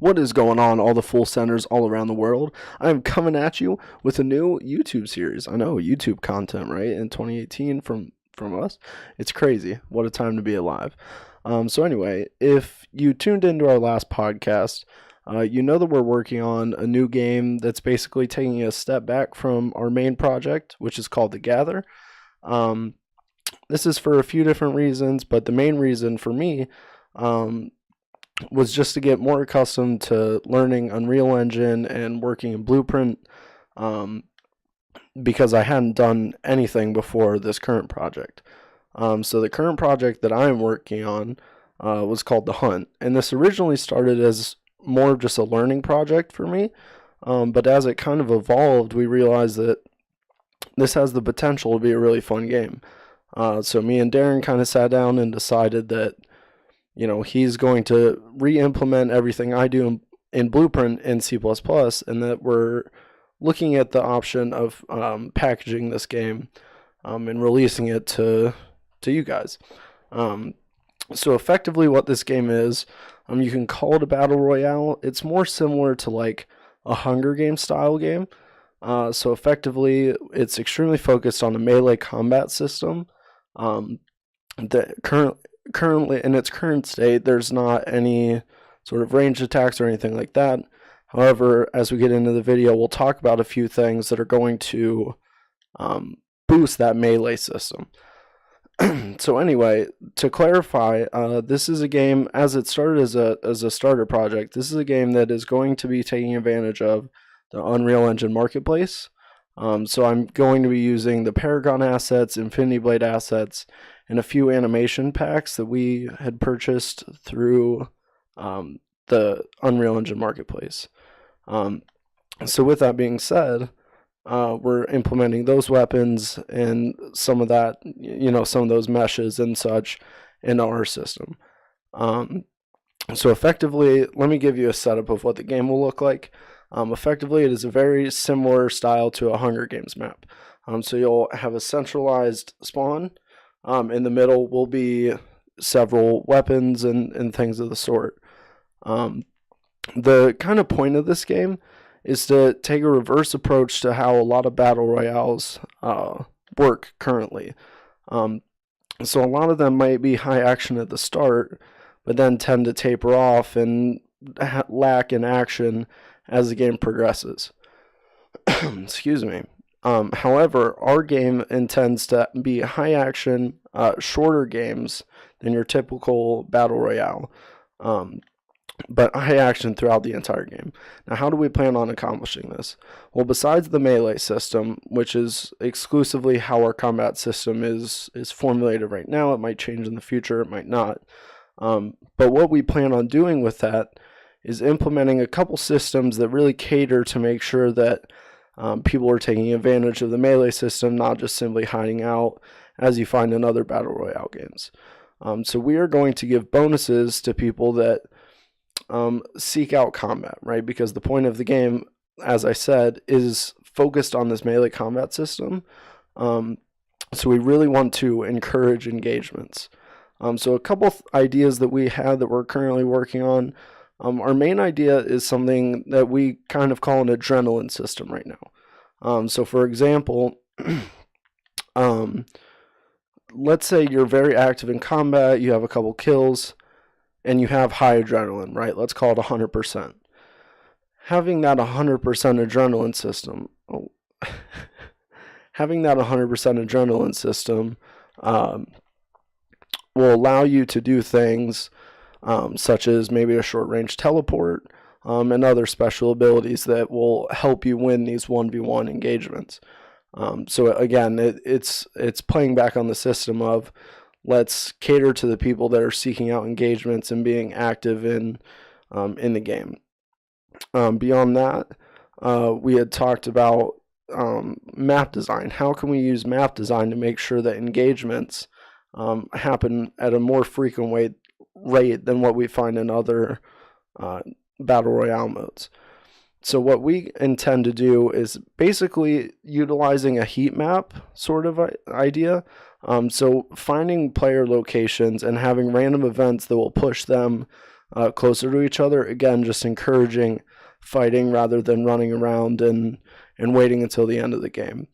What is going on, all the full centers all around the world? I am coming at you with a new YouTube series. I know, YouTube content, right? In 2018 from us. It's crazy. What a time to be alive. So anyway, if you tuned into our last podcast, you know that we're working on a new game that's basically taking a step back from our main project, which is called The Gather. This is for a few different reasons, but the main reason for me was just to get more accustomed to learning Unreal Engine and working in Blueprint, because I hadn't done anything before this current project. So the current project that I'm working on was called The Hunt, and this originally started as more of just a learning project for me, but as it kind of evolved, we realized that this has the potential to be a really fun game. So me and Darren kind of sat down and decided that he's going to re-implement everything I do in Blueprint in C++, and that we're looking at the option of packaging this game and releasing it to you guys. So effectively what this game is, you can call it a battle royale. It's more similar to like a Hunger Games style game. So effectively it's extremely focused on a melee combat system. That currently in its current state, there's not any sort of ranged attacks or anything like that. However, as we get into the video, we'll talk about a few things that are going to boost that melee system. So anyway, to clarify, this is a game, as it started as a starter project, this is a game that is going to be taking advantage of the Unreal Engine marketplace. So I'm going to be using the Paragon assets, Infinity Blade assets, and a few animation packs that we had purchased through the Unreal Engine marketplace. So with that being said, we're implementing those weapons and some of that, some of those meshes and such in our system. So effectively, let me give you a setup of what the game will look like. Effectively, it is a very similar style to a Hunger Games map. So you'll have a centralized spawn. In the middle will be several weapons and things of the sort. The kind of point of this game is to take a reverse approach to how a lot of battle royales work currently. So a lot of them might be high action at the start, but then tend to taper off and lack in action as the game progresses. Excuse me. However, our game intends to be high action, shorter games than your typical battle royale, but high action throughout the entire game. Now, how do we plan on accomplishing this? Well, besides the melee system, which is exclusively how our combat system is formulated right now, it might change in the future, it might not. But what we plan on doing with that is implementing a couple systems that really cater to make sure that people are taking advantage of the melee system, not just simply hiding out as you find in other battle royale games. So we are going to give bonuses to people that seek out combat, right? Because the point of the game, as I said, is focused on this melee combat system. So we really want to encourage engagements. So a couple ideas that we have that we're currently working on. Our main idea is something that we kind of call an adrenaline system right now. So for example, let's say you're very active in combat, you have a couple kills, and you have high adrenaline, right? Let's call it 100%. Having that 100% adrenaline system, will allow you to do things such as maybe a short-range teleport, and other special abilities that will help you win these 1v1 engagements. So again, it's playing back on the system of let's cater to the people that are seeking out engagements and being active in the game. Beyond that, we had talked about map design. How can we use map design to make sure that engagements happen at a more frequent rate than what we find in other battle royale modes? So what we intend to do is basically utilizing a heat map sort of idea. So finding player locations and having random events that will push them closer to each other. Again, just encouraging fighting rather than running around and waiting until the end of the game.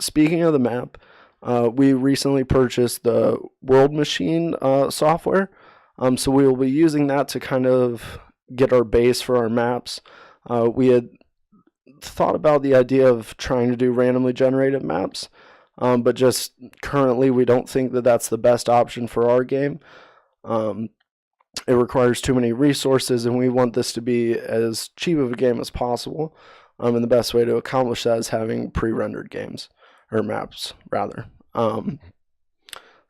Speaking of the map, we recently purchased the World Machine software. So we will be using that to kind of get our base for our maps. We had thought about the idea of trying to do randomly generated maps, but just currently we don't think that that's the best option for our game. It requires too many resources, and we want this to be as cheap of a game as possible. And the best way to accomplish that is having pre-rendered games, or maps, rather.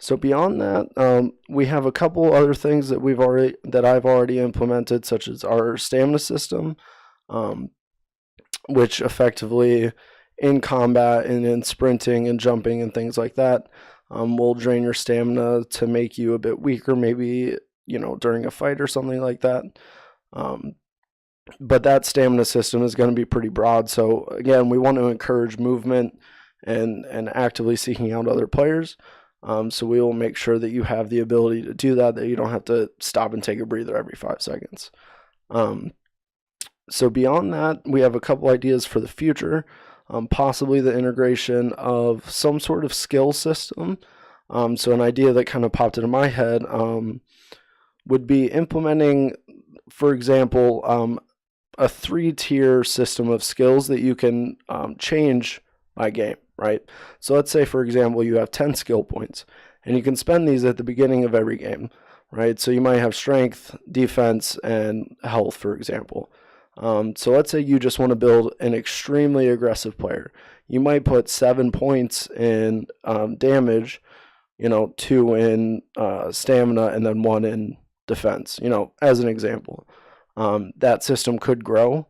So beyond that, we have a couple other things that I've already implemented, such as our stamina system, which effectively in combat and in sprinting and jumping and things like that, will drain your stamina to make you a bit weaker, maybe during a fight or something like that. But that stamina system is going to be pretty broad. So again, we want to encourage movement and actively seeking out other players. So we will make sure that you have the ability to do that you don't have to stop and take a breather every 5 seconds. So beyond that, we have a couple ideas for the future, possibly the integration of some sort of skill system. So an idea that kind of popped into my head would be implementing, for example, a 3-tier system of skills that you can change by game, right? So let's say, for example, you have 10 skill points, and you can spend these at the beginning of every game, right? So you might have strength, defense, and health, for example. So let's say you just want to build an extremely aggressive player. You might put 7 points in damage, 2 in stamina, and then 1 in defense, as an example. That system could grow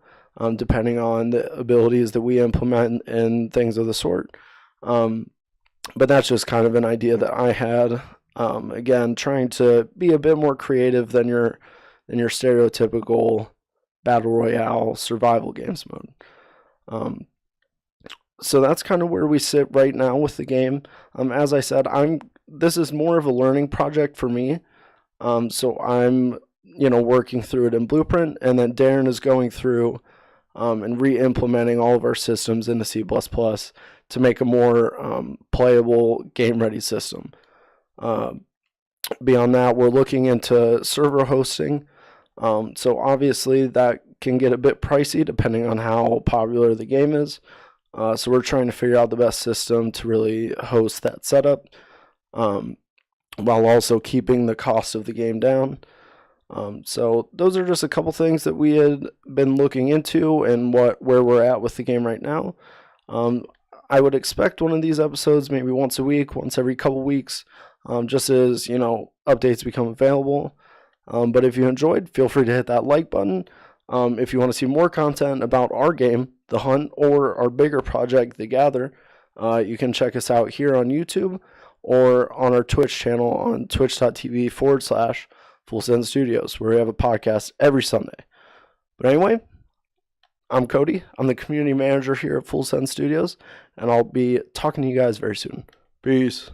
depending on the abilities that we implement and things of the sort. But that's just kind of an idea that I had. Again, trying to be a bit more creative than your stereotypical battle royale survival games mode. So that's kind of where we sit right now with the game. As I said, this is more of a learning project for me. So I'm working through it in Blueprint, and then Darren is going through and re-implementing all of our systems into C++ to make a more playable, game-ready system. Beyond that, we're looking into server hosting. So obviously that can get a bit pricey depending on how popular the game is. So we're trying to figure out the best system to really host that setup, while also keeping the cost of the game down. So those are just a couple things that we had been looking into and where we're at with the game right now. I would expect one of these episodes maybe once a week, once every couple weeks, just as updates become available. But if you enjoyed, feel free to hit that like button. If you want to see more content about our game, The Hunt, or our bigger project, The Gather, you can check us out here on YouTube or on our Twitch channel on twitch.tv/Full Send Studios, where we have a podcast every Sunday. But anyway, I'm Cody. I'm the community manager here at Full Send Studios, and I'll be talking to you guys very soon. Peace.